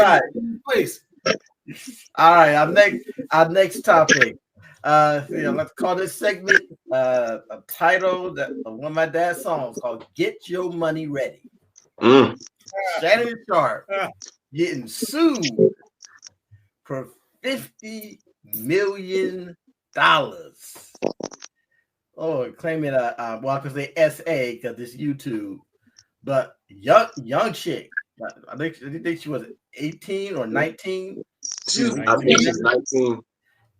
right. Please. All right. Our next topic. Let's call this segment a title that one of my dad's songs called "Get Your Money Ready." Shannon Sharpe getting sued for $50 million. Oh, claiming because they SA because it's YouTube, but young chick. I think she was 18 or 19. I think she's 19.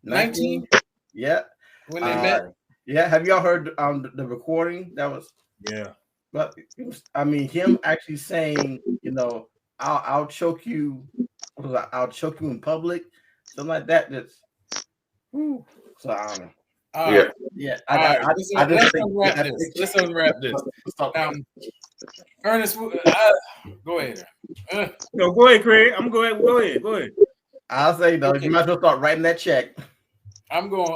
19? Yeah. When they met. Yeah. Have y'all heard the recording? That was But I mean, him actually saying, I'll choke you. I'll choke you in public, something like that. That's so I don't know. Let's unwrap this. Ernest, go ahead. No, go ahead, Craig. Go ahead. I'll say though, you might as well start writing that check. Lord.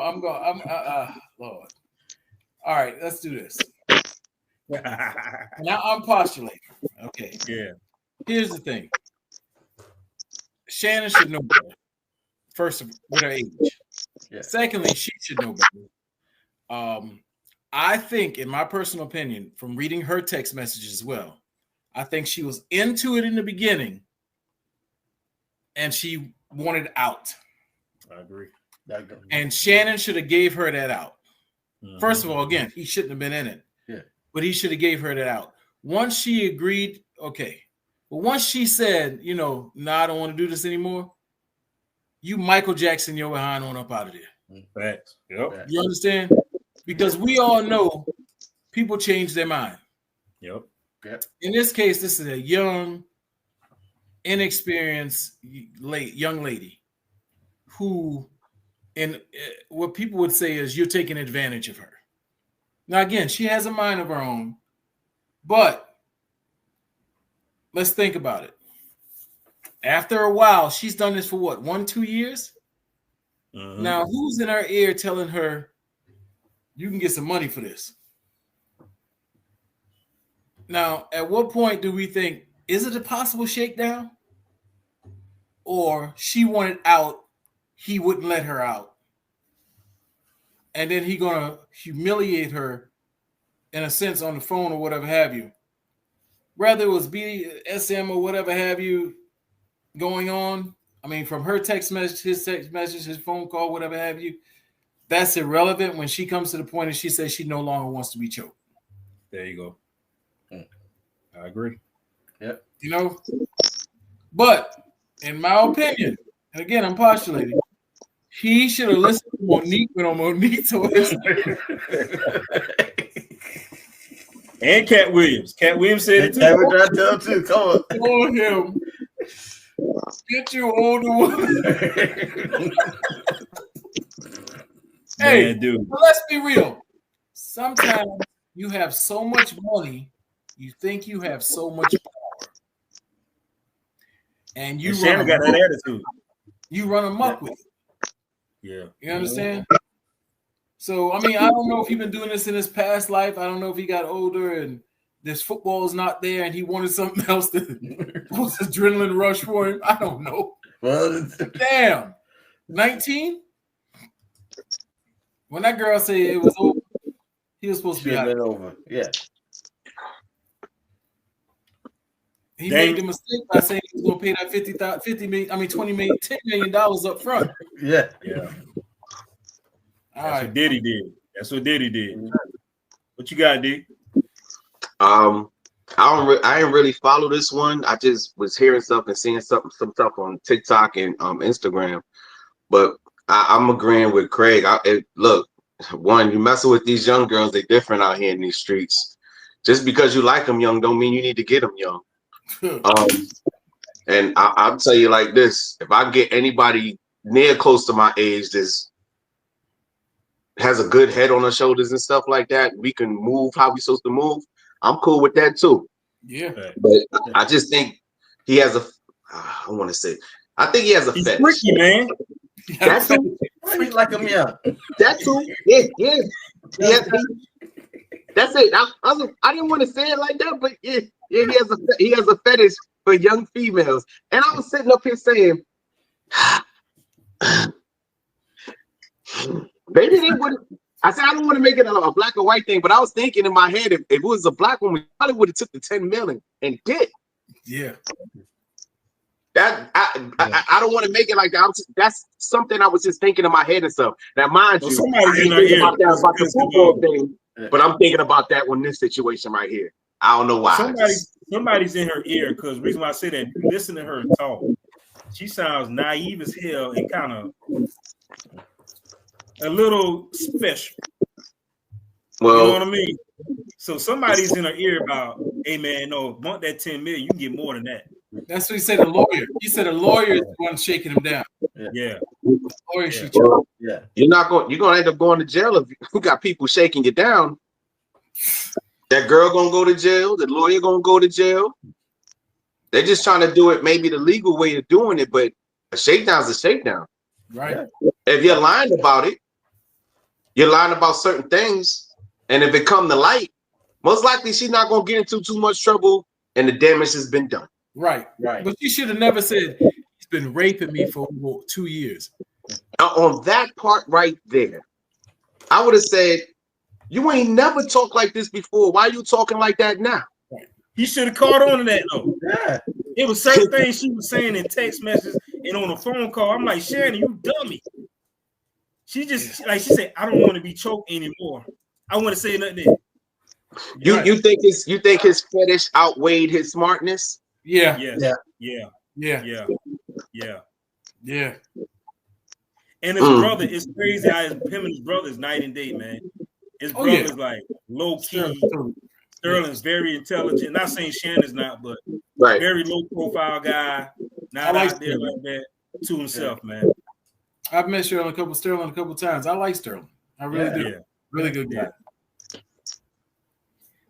All right, let's do this. Now I'm postulating. Okay. Yeah. Here's the thing. Shannon should know better. First, with her age. Yeah. Secondly, she should know better. I think, in my personal opinion, from reading her text messages as well, I think she was into it in the beginning, and she wanted out. I agree. And Shannon should have gave her that out. Mm-hmm. First of all, again, he shouldn't have been in it. Yeah. But he should have gave her that out. Once she agreed, okay. But once she said, no, I don't want to do this anymore, you Michael Jackson your behind on up out of there. Facts. Yep. You understand? Because we all know people change their mind. Yep. In this case, this is a young, inexperienced young lady who, and what people would say is you're taking advantage of her. Now, again, she has a mind of her own, but let's think about it. After a while, she's done this for what, 1-2 years? Mm-hmm. Now, who's in her ear telling her, you can get some money for this? Now, at what point do we think, is it a possible shakedown? Or she wanted out, he wouldn't let her out. And then he gonna humiliate her in a sense on the phone or whatever have you. Whether it was BDSM or whatever have you going on, I mean, from her text message, his phone call, whatever have you, that's irrelevant when she comes to the point and she says she no longer wants to be choked. There you go. I agree. Yep. But in my opinion, and again, I'm postulating, he should have listened to Monique when Monique told his and Cat Williams. Cat Williams said it too. Cat Williams too. Come on. Told him, get you older woman. Hey, dude. Let's be real. Sometimes you have so much money, you think you have so much power, and Shannon got that attitude. You run amok with it. Yeah. You understand? So, I mean, I don't know if he's been doing this in his past life. I don't know if he got older and this football is not there and he wanted something else to was adrenaline rush for him. I don't know. Well, damn. 19? When that girl said it was over, he was supposed to be out. Over. Yeah. He made the mistake by saying he was going to pay that $10 million up front. Yeah. That's what Diddy did. What you got, D? I didn't really follow this one. I just was hearing stuff and seeing some stuff on TikTok and Instagram. But I'm agreeing with Craig. Look, one, you messing with these young girls, they different out here in these streets. Just because you like them young don't mean you need to get them young. And I'll tell you like this: if I get anybody near close to my age that's has a good head on her shoulders and stuff like that, we can move how we supposed to move, I'm cool with that too. Yeah. But I just think he has I think he has a He's fetish. Freaky, man. That's too. Freak like him, yeah. That too. Yeah. That's it. I didn't want to say it like that, but yeah, he has a fetish for young females. And I was sitting up here saying, maybe they would. I said I don't want to make it a black or white thing, but I was thinking in my head, if it was a black woman, probably would have took the 10 million and did. Yeah. That I don't want to make it like that. That's something I was just thinking in my head and stuff. Now, mind you, somebody's I ain't thinking about that about the football thing, but I'm thinking about that on this situation right here. I don't know why. Somebody's in her ear, because the reason why I say that, you listen to her talk. She sounds naive as hell and kind of a little special. Well, you know what I mean? So somebody's in her ear about, hey man, no, want that 10 million, you can get more than that. That's what he said. The lawyer. He said the lawyer is the one shaking him down. Yeah. The lawyer you're gonna end up going to jail if you got people shaking you down. That girl gonna go to jail. The lawyer gonna go to jail. They're just trying to do it maybe the legal way of doing it, but a shakedown's a shakedown. Right. If you're lying about it, you're lying about certain things, and if it come to light, most likely she's not gonna get into too much trouble, and the damage has been done. Right. But you should have never said he's been raping me for 2 years. Now, on that part right there, I would have said, you ain't never talked like this before. Why are you talking like that now? He should have caught on to that though. Yeah. It was certain things she was saying in text messages and on a phone call. I'm like, Shannon, you dummy. She just like she said, I don't want to be choked anymore. I want to say nothing. You think his fetish outweighed his smartness? Yeah. Yes. Yeah. And his brother, it's crazy how him and his brother is night and day, man. His brother's like low key. Sterling's very intelligent. Not saying Shannon's not, but very low profile guy. Not out there like that to himself, man. I've met Sterling a couple times. I like Sterling. I really do. Yeah. Really good guy.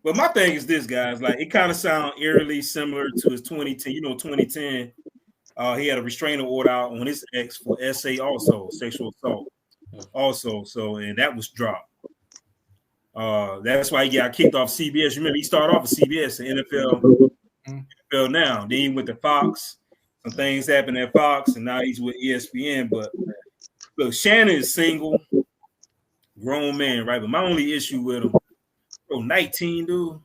But my thing is this, guys. Like, it kind of sounds eerily similar to his 2010. You know, 2010, he had a restraining order out on his ex for SA also, sexual assault also. So, and that was dropped. That's why he got kicked off CBS. Remember, he started off at CBS and NFL now. Then he went to Fox. Some things happened at Fox, and now he's with ESPN. But look, Shannon is single, grown man, right? But my only issue with him, 19, dude.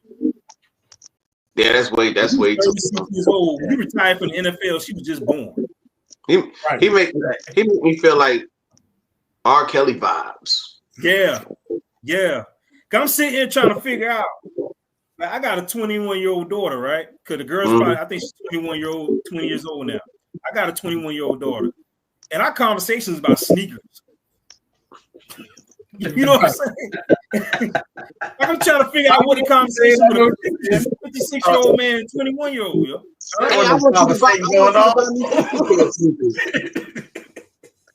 Yeah, that's way too old. He retired from the NFL. She was just born. He make me feel like R. Kelly vibes. Yeah. I'm sitting here trying to figure out. Like, I got a 21-year-old daughter, right? Because the girl's probably, I think she's 20 years old now. I got a 21-year-old daughter, and our conversations about sneakers. You know what I'm saying? I'm trying to figure out what the conversation with a 56-year-old man and 21-year-old. Yo. I want you to find.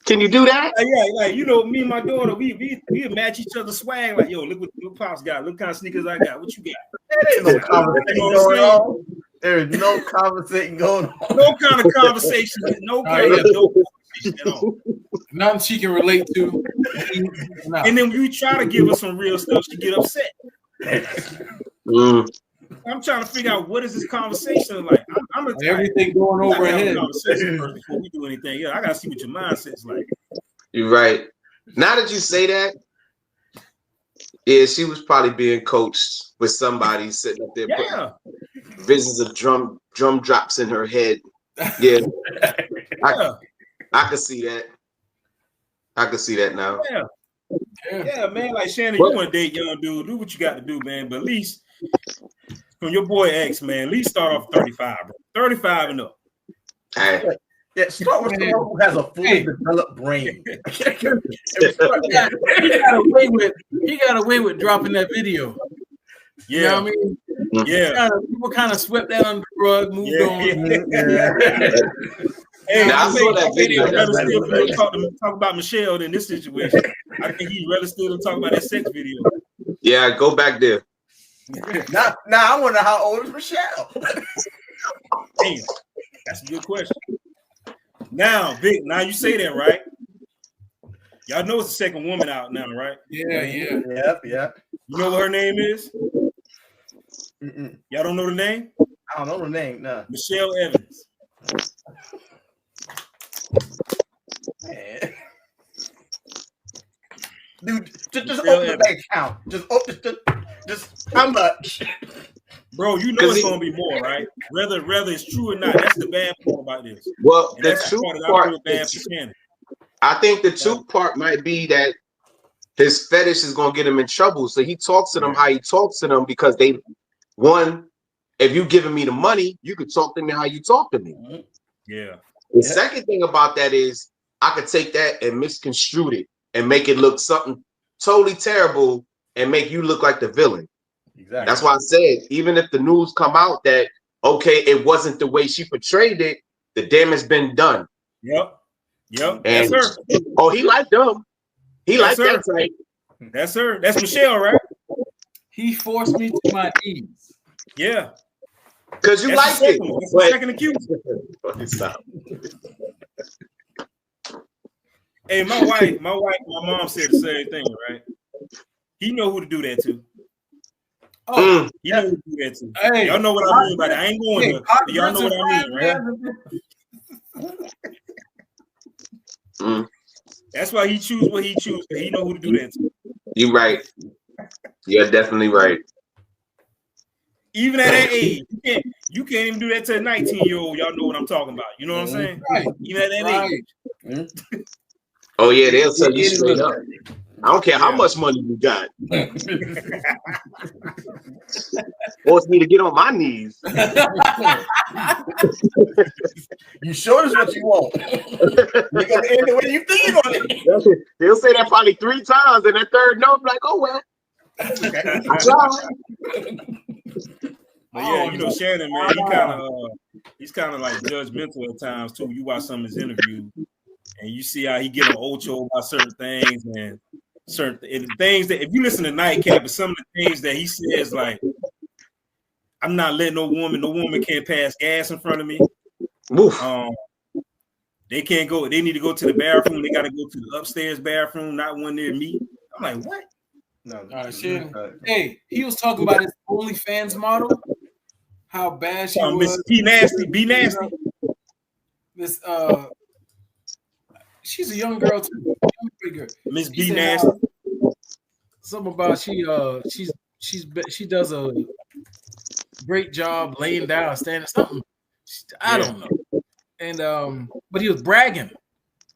Can you do that? Yeah, you know, me and my daughter, we match each other's swag. Like, yo, look what Pops got. Look what kind of sneakers I got. What you got? There ain't no conversation going on. There is no conversation going on. No kind of conversation. No conversation at all. Nothing she can relate to. And then you try to give her some real stuff, she get upset. I'm trying to figure out what is this conversation like. I'm everything going over her head. Before we do anything, I gotta see what your mindset's like. You're right. Now that you say that, yeah, she was probably being coached with somebody sitting up there. Yeah. Visions of drum drops in her head. Yeah. I can see that. I can see that now. Yeah, man. Like Shannon, you want to date young dude, do what you got to do, man. But at least from your boy X, man, at least start off 35, bro. 35 and up. Yeah, start with someone who has a fully developed brain. He got away with dropping that video. Yeah, you know what I mean? Yeah, people kind of swept that under the rug, moved on. Hey, I saw that video. I'd rather still talk about Michelle than this situation. I think he'd rather still talk about that sex video. Yeah, go back there. Now I wonder how old is Michelle. Damn, that's a good question. Now, Vic, now you say that, right? Y'all know it's the second woman out now, right? Yeah. Yep. You know what her name is? Y'all don't know the name? I don't know the name. No. Michelle Evans. Man. Dude, just open the bank account. Just how much? Bro, you know it's gonna be more, right? Whether it's true or not. That's the bad part about this. Well, and the that's true the part, part bad for Shannon. I think the true part might be that his fetish is gonna get him in trouble. So he talks to them how he talks to them because they, one, if you giving me the money, you could talk to me how you talk to me. Yeah. The second thing about that is I could take that and misconstrue it and make it look something totally terrible and make you look like the villain. Exactly. That's why I said, even if the news come out that, okay, it wasn't the way she portrayed it, the damage been done. Yep. And that's her. Oh, he liked them. He liked that type. That's her. That's Michelle, right? He forced me to my knees. Yeah. Because you liked it. That's the second accused. Stop. Hey, my mom said the same thing, right? He know who to do that to. Oh, he know who to do that to. Hey, y'all know what I mean by that. I ain't going there. Y'all know what I mean, right? That's why he choose what he choose. He know who to do that to. You're right. You're definitely right. Even at that age, you can't even do that to a 19-year-old. Y'all know what I'm talking about. You know what I'm saying? Right. Even at that age. Oh yeah, they'll tell you straight up. I don't care how much money you got. Force me to get on my knees. You sure is what you want. You're gonna end the way you think you're gonna. They'll say that probably 3 times, and that third no, I'm like, oh well. But yeah, you know, Shannon, man, he's kind of like judgmental at times too. You watch some of his interviews, and you see how he get on Ocho about certain things and things that if you listen to Nightcap, and some of the things that he says, like, I'm not letting no woman can't pass gas in front of me. They can't go. They need to go to the bathroom. They got to go to the upstairs bathroom, not one near me. I'm like, what? No, hey, he was talking about his OnlyFans model. How bad she was. Miss P Nasty, B Nasty. This she's a young girl too. Miss B Nasty. Something about she does a great job laying down, standing, something. I don't know. And but he was bragging.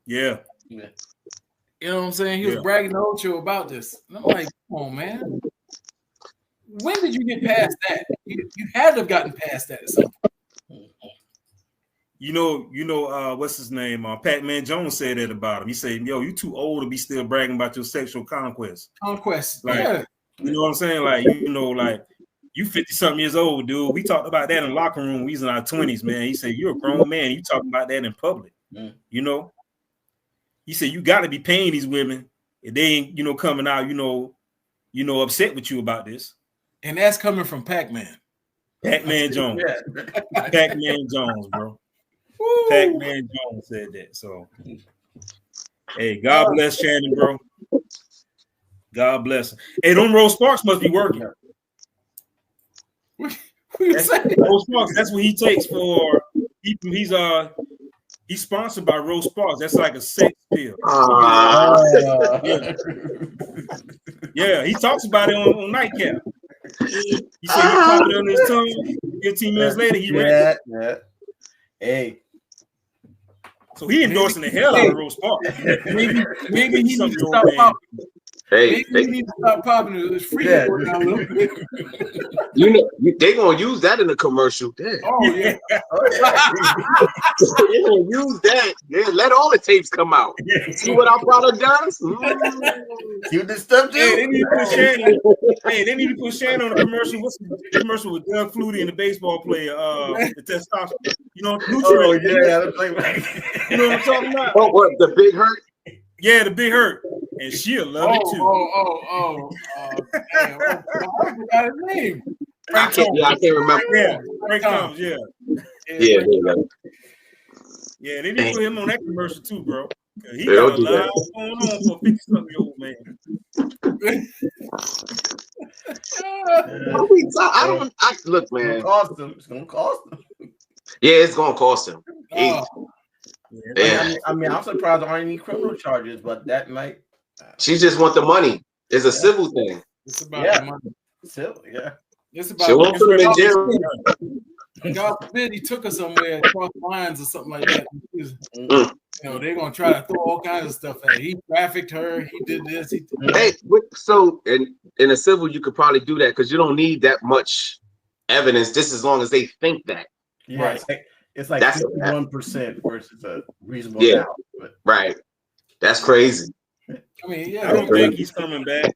Yeah. You know what I'm saying? He was bragging the whole show about this. And I'm like, come on, man. When did you get past that? You had to have gotten past that at some point. You know, what's his name? Pac-Man Jones said that about him. He said, yo, you too old to be still bragging about your sexual conquest. Like, you know what I'm saying? Like, you know, like, you 50-something years old, dude. We talked about that in the locker room. We was in our 20s, man. He said, you're a grown man. You talking about that in public. You know? He said, you got to be paying these women if they ain't, you know, coming out, you know, upset with you about this. And that's coming from Pac-Man. Pac-Man Jones. Pac-Man Jones, bro. Woo. Pac-Man Jones said that. So, hey, God bless Shannon, bro. God bless him. Hey, them Rose Sparks must be working. What you saying? Rose Sparks, that's what he takes for. He's sponsored by Rose Sparks. That's like a sex pill. Yeah, he talks about it on Nightcap. He said he popped it on his tongue. 15 minutes later, he ran. Yeah. Hey. So he endorsing the hell out of Rose Sparks. Maybe he needs to stop popping. Hey, they need to stop popping it. It's free now a little bit. You know, they gonna use that in the commercial. Oh yeah. They gonna use that. Yeah, let all the tapes come out. See what our product does. You this stuff, too. Hey, they need to put Shannon. They need to put Shannon on a commercial. What's the commercial with Doug Flutie and the baseball player? The testosterone. You know, nutrient. You know what I'm talking about? Oh, what, the Big Hurt? Yeah, the Big Hurt. And she'll love it too. I forgot his name. I can't remember. Yeah, Frank Thomas. Yeah, they need to put him on that commercial too, bro. He got a lot going on for a 50-something-year-old man. Look, man. It's gonna cost him. It's gonna cost him. Yeah, it's gonna cost him. Yeah. I mean, I'm surprised there aren't any criminal charges, but that might. She just want the money. It's a civil thing. It's about the money. Civil, yeah. It's about. She won't put him in jail. God forbid he took her somewhere across lines or something like that. They're gonna try to throw all kinds of stuff at her. He trafficked her. He did this. Hey, so in a civil, you could probably do that because you don't need that much evidence, just as long as they think that. Yeah, right. It's like 51% versus a reasonable doubt. Right. That's crazy. I mean, I don't think he's coming back.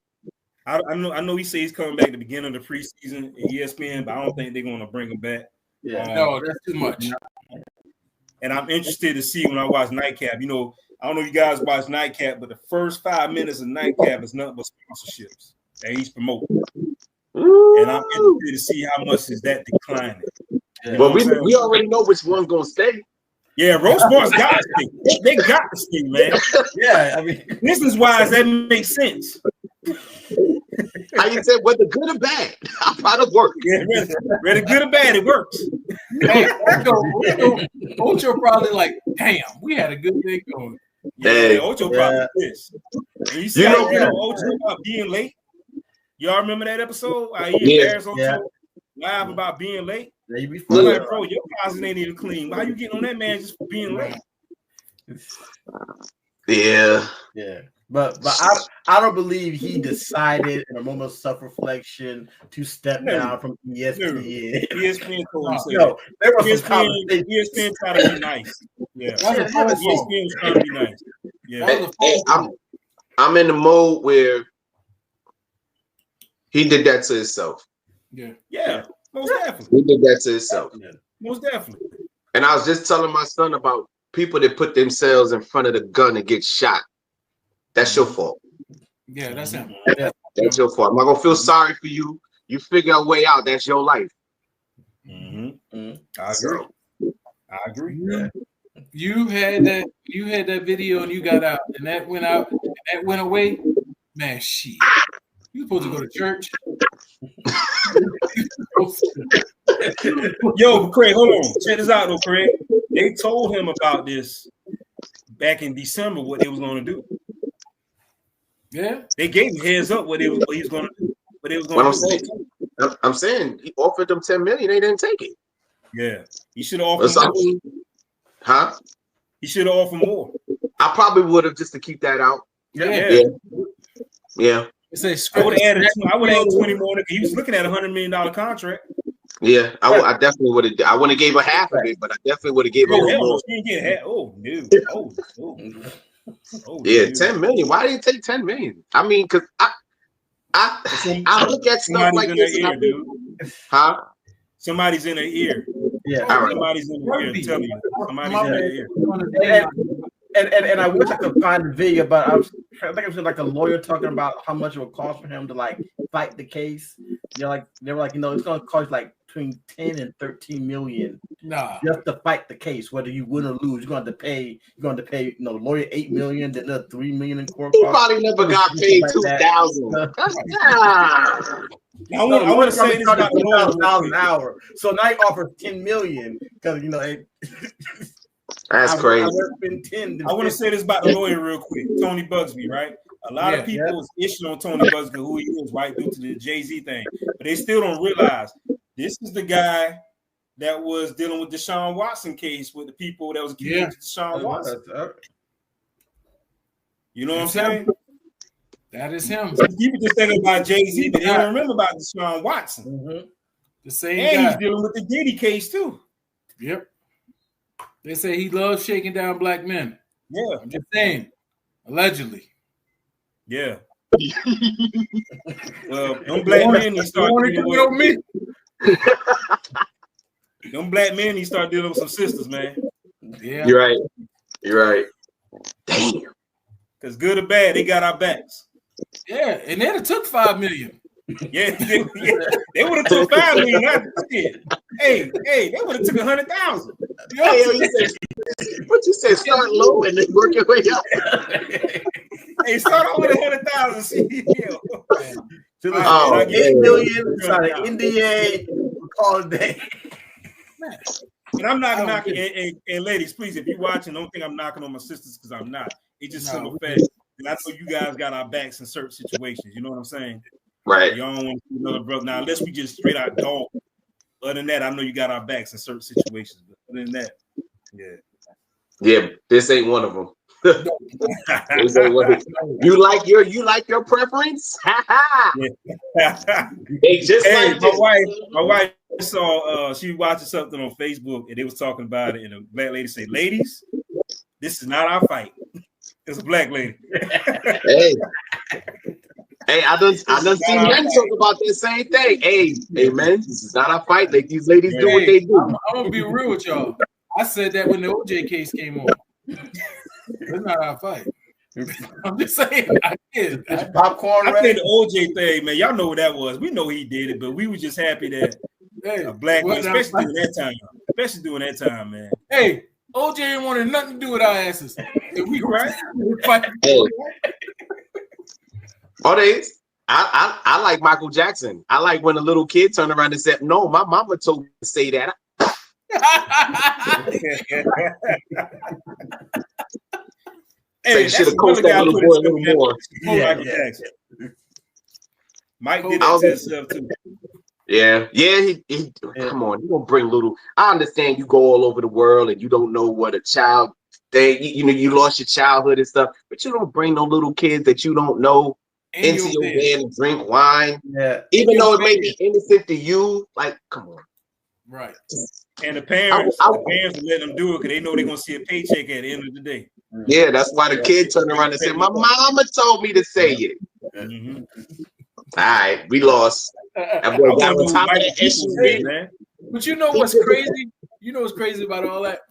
I know he says he's coming back at the beginning of the preseason at ESPN, but I don't think they're going to bring him back. Yeah, no, that's too much. And I'm interested to see when I watch Nightcap. I don't know if you guys watch Nightcap, but the first 5 minutes of Nightcap is nothing but sponsorships that he's promoting. And I'm interested to see how much is that declining. But we already know which one's going to stay. Yeah, Road Sports got to stay. They got to stay, man. Yeah, I mean, this is why that makes sense. How you said, whether good or bad, our product works. Yeah, whether good or bad, it works. Hey, Ocho probably like, damn, we had a good thing going. Yeah, Ocho probably pissed. And you see Ocho about being late? Y'all remember that episode? He embarrassed Ocho live about being late. I'm like, bro, your closet ain't even clean. Why you getting on that man just for being late? Yeah. But I don't believe he decided in a moment of self-reflection to step down from ESPN. ESPN told him there was some conversation. ESPN tried to be nice. Yeah. ESPN was trying to be nice. Yeah. I'm in the mode where he did that to himself. Yeah. Most definitely. He did that to himself. Most definitely. And I was just telling my son about people that put themselves in front of the gun and get shot. That's your fault. Yeah, that's him. That's your fault. I'm not gonna feel sorry for you. You figure a way out. That's your life. I agree. Yeah. You had that video and you got out, and that went out, and that went away. Man, shit. You supposed to go to church. Yo, Craig, hold on. Check this out, though, Craig. They told him about this back in December, what they was going to do. Yeah, they gave him heads up what he was going to do. But it was going to do. I'm saying he offered them $10 million. They didn't take it. Yeah, he should have offered more. Huh? He should have offered more. I probably would have, just to keep that out. Yeah. I would have added 20 more. He was looking at $100 million contract. Yeah, I definitely would have. I wouldn't have gave her half of it, but I definitely would have gave her more. She didn't get half. Oh, dude. Yeah, dude. 10 million. Why didn't you take 10 million? I mean, because I look at stuff like this. Huh? Somebody's in her ear. Yeah, somebody's in her ear. I'm telling you, somebody's in her ear. And I wish I could find the video, but I think it was like a lawyer talking about how much it would cost for him to like fight the case. They were like, it's going to cost like between 10 and 13 million just to fight the case. Whether you win or lose, you're going to pay, lawyer $8 million, then another $3 million in court. He probably never got paid $2,000. I want to say this about $2,000 an hour. So now he offers $10 million because that's crazy. I want to say this about the lawyer real quick. Tony Bugsby, right? A lot of people is issuing on Tony Bugsby who he is, right, due to the Jay-Z thing. But they still don't realize this is the guy that was dealing with the Deshaun Watson case with the people that was accused of Deshaun Watson. You know what I'm saying? That is him. People just thinking about Jay-Z, but they don't remember about Deshaun Watson. Mm-hmm. The same and guy. He's dealing with the Diddy case too. Yep. They say he loves shaking down black men. Yeah. I'm just saying. Allegedly. Yeah. Well, them black men, he start dealing with me. Them black men, he start dealing with some sisters, man. Yeah. You're right. Damn. Because good or bad, they got our backs. Yeah, and they'd have took $5 million. Yeah, they would have took $5 million. Hey, they would have took 100,000. What you said? Start low and then work your way up. Hey, start off with 100,000. So All right, listen, 8 million, sign an NDA, we'll call it a day. And I'm not knocking. And ladies, please, if you're watching, don't think I'm knocking on my sisters because I'm not. It's just simple fact. And I know you guys got our backs in certain situations. You know what I'm saying? Right. Y'all don't want to see another brother. Now, unless we just straight out dog. Other than that, I know you got our backs in certain situations. But other than that, yeah, this ain't one of them. You like your preference? They just like this. My wife saw she was watching something on Facebook and they was talking about it, and a black lady said, "Ladies, this is not our fight." It's a black lady. Hey, I done seen men talk about the same thing. Hey, man, this is not our fight. Like these ladies do what they do. I'm gonna be real with y'all. I said that when the OJ case came on. It's not our fight. I'm just saying. I did. Popcorn. I said the OJ thing, man. Y'all know what that was. We know he did it, but we were just happy that a black man, especially during that time, man. Hey, OJ ain't wanted nothing to do with our asses. We right. I like Michael Jackson. I like when a little kid turned around and said, "No, my mama told me to say that." Hey, should have coached that little boy a little more. Yeah. Mike did that to himself too. Yeah. He come on, you gonna bring little. I understand you go all over the world and you don't know what a child thing. You lost your childhood and stuff, but you don't bring no little kids that you don't know into your bed and drink wine. Yeah. Even though it may be innocent to you, like, come on. Right. And the parents are letting them do it because they know they're gonna see a paycheck at the end of the day. Yeah, that's why the kid turned around and said, "My mama told me to say it." Mm-hmm. All right, we lost. That boy got on top of the issue, man. But you know what's crazy? You know what's crazy about all that?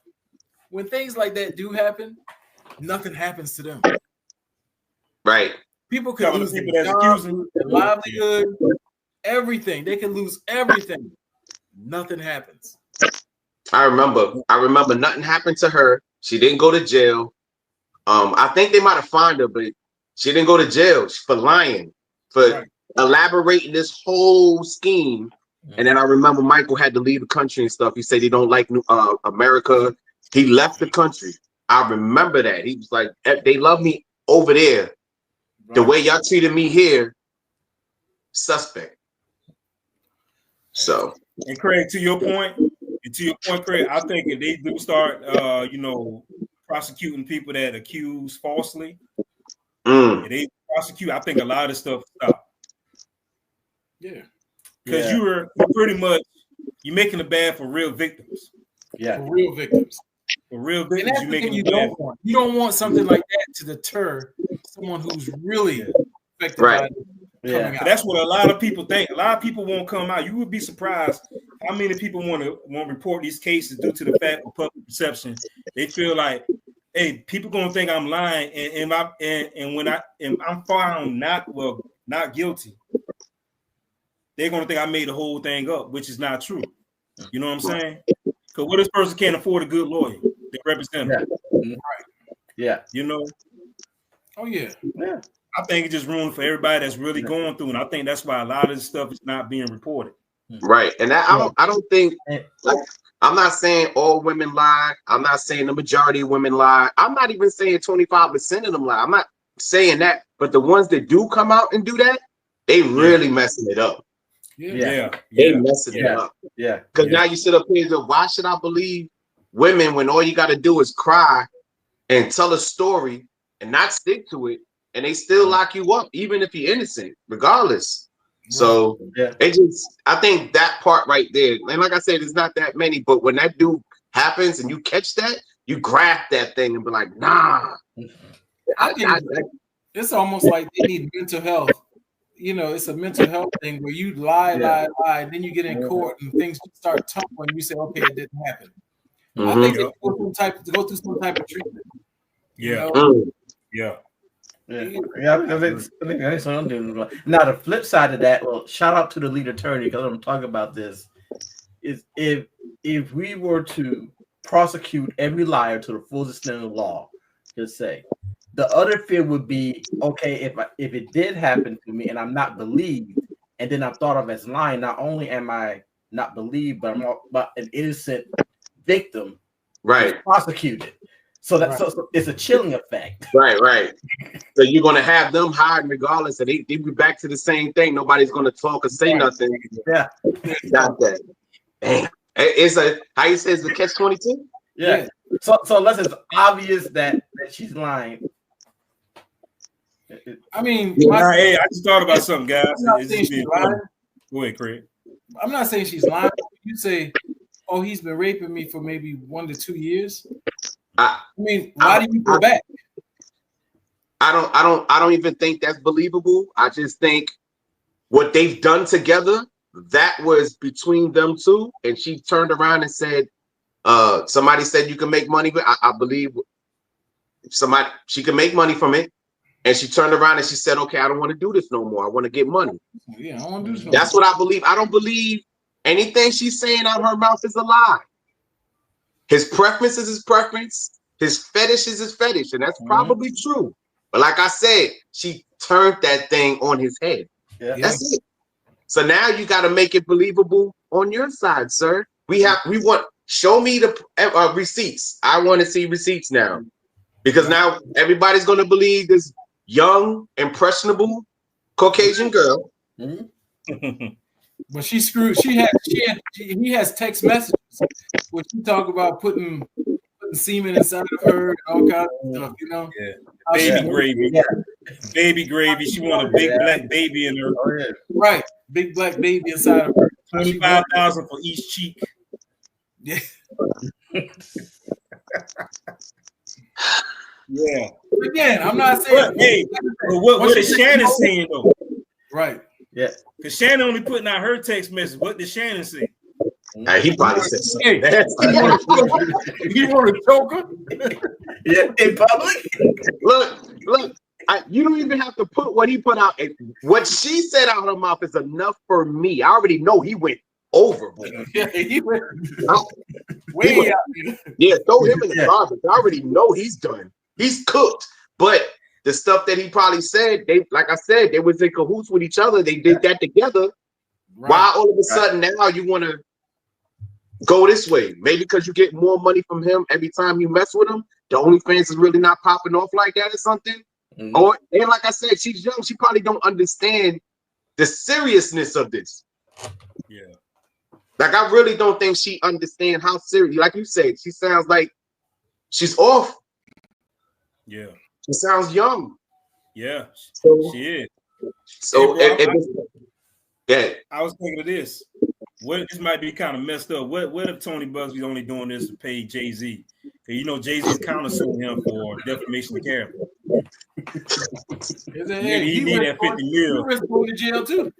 When things like that do happen, nothing happens to them. Right. People can lose their job, their livelihood, everything. They can lose everything. Nothing happens. I remember nothing happened to her. She didn't go to jail. I think they might have fined her, but she didn't go to jail for lying, for elaborating this whole scheme. And then I remember Michael had to leave the country and stuff. He said he don't like America. He left the country. I remember that. He was like, "They love me over there. The way y'all treated me here, suspect." So. And Craig, to your point, Craig, I think if they do start, prosecuting people that accuse falsely, if they prosecute, I think a lot of this stuff stop. Yeah, because you're making it bad for real victims. Yeah, for real victims. For real victims, you're making it bad. You don't want something like that to deter someone who's really affected by it. Yeah, that's what a lot of people think. A lot of people won't come out. You would be surprised how many people want to report these cases due to the fact of public perception. They feel like, hey, people gonna think I'm lying, and when I'm found not guilty, they're gonna think I made the whole thing up, which is not true. You know what I'm saying? Because what if this person can't afford a good lawyer to represent them? Right. Yeah. You know. Oh yeah. Yeah. I think it's just ruined for everybody that's really going through, and I think that's why a lot of this stuff is not being reported. Right, and I don't think, like, I'm not saying all women lie. I'm not saying the majority of women lie. I'm not even saying 25% of them lie. I'm not saying that, but the ones that do come out and do that, they really messing it up. Yeah. They messing it up. Yeah, because now you sit up here and go, why should I believe women when all you got to do is cry and tell a story and not stick to it? And they still lock you up, even if you're innocent, regardless. So I think that part right there, and like I said, it's not that many, but when that dude happens and you catch that, you grab that thing and be like, nah. I think it's almost like they need mental health. You know, it's a mental health thing where you lie, and then you get in court and things start tumbling. And you say, okay, it didn't happen. I think they go through some type of treatment. Yeah. Yeah, I think that's something. Now the flip side of that, well, shout out to the lead attorney because I'm talking about this. Is if we were to prosecute every liar to the full extent of the law, just say the other fear would be, okay, if it did happen to me and I'm not believed, and then I'm thought of as lying, not only am I not believed, but but an innocent victim, right, prosecuted. So that so it's a chilling effect. Right. So you're gonna have them hired regardless, and they be back to the same thing. Nobody's gonna talk or say nothing. Yeah, got that. Damn. It's a how you say it's the catch-22. Yeah. So unless it's obvious that she's lying. I mean, hey, I just thought about something, guys. I'm not saying she's lying. Go ahead, Craig. I'm not saying she's lying. You say, "Oh, he's been raping me for maybe 1 to 2 years." I mean, why do you go back? I don't even think that's believable. I just think what they've done together, that was between them two, and she turned around and said, somebody said you can make money, but I believe she can make money from it. And she turned around and she said, okay, I don't want to do this no more. I want to get money. Yeah, I don't want to do this no That's more. what I believe. I don't believe anything she's saying out of her mouth is a lie. His preference is his preference. His fetish is his fetish. And that's probably true. But like I said, she turned that thing on his head. Yeah. That's it. So now you got to make it believable on your side, sir. Show me the receipts. I want to see receipts now. Because now everybody's going to believe this young, impressionable Caucasian girl. But she screwed. He has text messages where she talk about putting semen inside of her and all kinds of stuff, you know. Yeah. Baby gravy. Yeah. Baby gravy. She want a big black baby in her. Oh, yeah. Right. Big black baby inside of her. 25,000 for each cheek. Yeah. Yeah. Again, I'm not saying. But what is Shannon saying though? Right. Yeah. Because Shannon only putting out her text message. What did Shannon say? He probably said something. You want to choke her? Yeah, in public. Look. You don't even have to put what he put out. What she said out of her mouth is enough for me. I already know he went overboard. Yeah, he went way out. Yeah, throw him in the garbage. I already know he's done. He's cooked. But the stuff that he probably said, like I said, they was in cahoots with each other. They did that together. Right. Why all of a sudden now you want to go this way? Maybe because you get more money from him every time you mess with him. The OnlyFans is really not popping off like that or something. And like I said, she's young. She probably don't understand the seriousness of this. Yeah. Like I really don't think she understands how serious. Like you said, she sounds like she's off. Yeah. She sounds young. Yeah. She is. So I was thinking of this. This might be kind of messed up. What if Tony Busby's only doing this to pay Jay-Z? Because you know Jay-Z's countersuing him for defamation of character. Maybe he need that 50 mil. He going to jail too.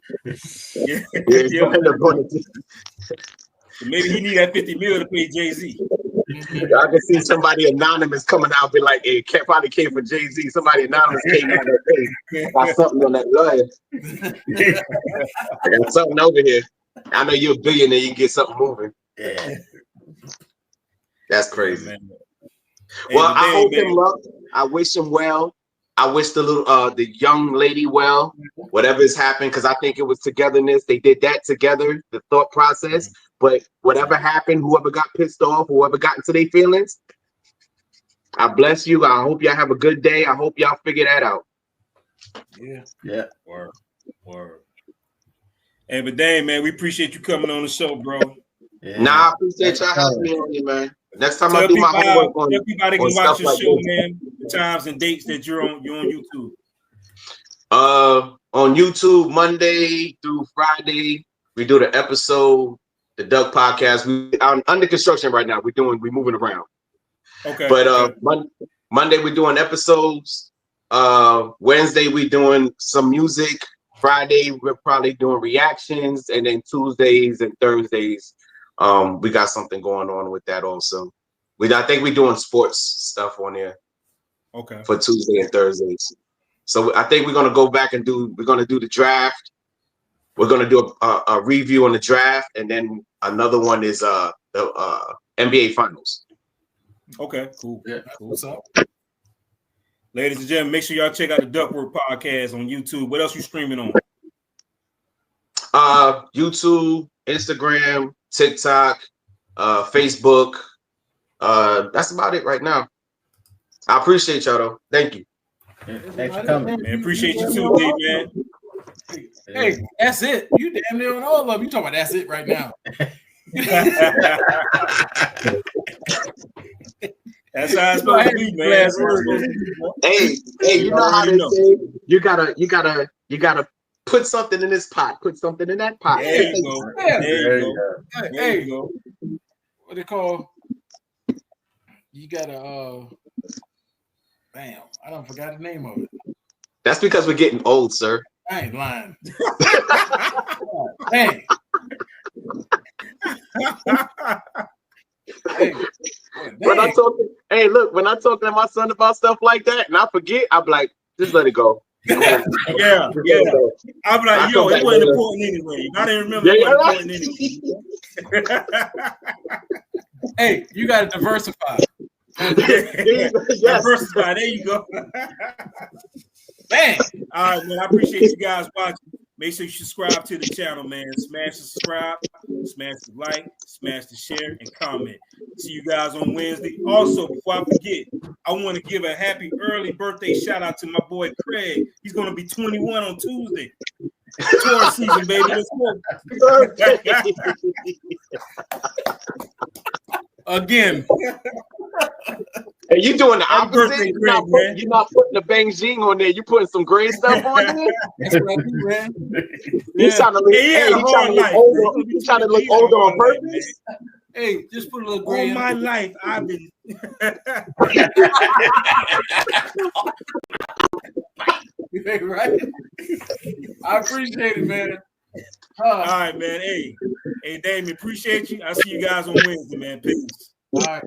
So maybe he need that 50 mil to pay Jay-Z. I can see somebody anonymous coming out, be like, "Hey, probably came for Jay-Z." Somebody anonymous came out and got something on that lawyer. I got something over here. I know you're a billionaire. You can get something moving. Yeah, that's crazy. Man. Well, I hope him luck. I wish him well. I wish the young lady well. Whatever has happened, because I think it was togetherness. They did that together. The thought process. But whatever happened, whoever got pissed off, whoever got into their feelings, I bless you. I hope y'all have a good day. I hope y'all figure that out. Yeah. Word. Hey, but dang, man, we appreciate you coming on the show, bro. Yeah. Nah, I appreciate y'all having me on here, man. Next time I do my homework on everybody can watch your show, man. The times and dates that you're on YouTube. On YouTube, Monday through Friday, we do the episode, the Doug Podcast. We are under construction right now. We're moving around. Okay. But Monday we're doing episodes. Wednesday we're doing some music. Friday we're probably doing reactions, and then Tuesdays and Thursdays, we got something going on with that also. I think we're doing sports stuff on there. Okay. For Tuesday and Thursdays. So I think we're gonna go back and do the draft. We're gonna do a review on the draft, and then another one is the NBA Finals. Okay, cool. Yeah, cool. What's up? Ladies and gentlemen, make sure y'all check out the Duckworth Podcast on YouTube. What else you streaming on? YouTube, Instagram, TikTok, Facebook. That's about it right now. I appreciate y'all though. Thank you. Thanks for coming. Man, appreciate you too, D, man. Hey, that's it. You damn near on all of them. You talking about that's it right now. That's how it's supposed to be, man. Hey, you know how they say you gotta put something in this pot, put something in that pot. There you go. There you go. There you go. What they call? You gotta damn, I don't forgot the name of it. That's because we're getting old, sir. I ain't lying. Hey. Hey. When I talk to my son about stuff like that and I forget, I'm like, just let it go. Yeah. I'm like, yo, it wasn't important anyway. I didn't remember it wasn't important anyway. Hey, you gotta diversify. Diversify. There you go. Bang. All right, man. I appreciate you guys watching. Make sure you subscribe to the channel, man. Smash the subscribe, smash the like, smash the share, and comment. See you guys on Wednesday. Also, before I forget, I want to give a happy early birthday shout out to my boy Craig. He's going to be 21 on Tuesday. Tour season, baby. Let's go. Again. Hey, you doing the opposite? You're not putting the Beijing on there. You putting some gray stuff on there. That's what I do, man. He's trying to look. He's trying to look older on purpose. Hey, just put a little gray. All my life, I've been. Right? I appreciate it, man. All right, man. Hey, Damien, appreciate you. I'll see you guys on Wednesday, man. Peace. All right.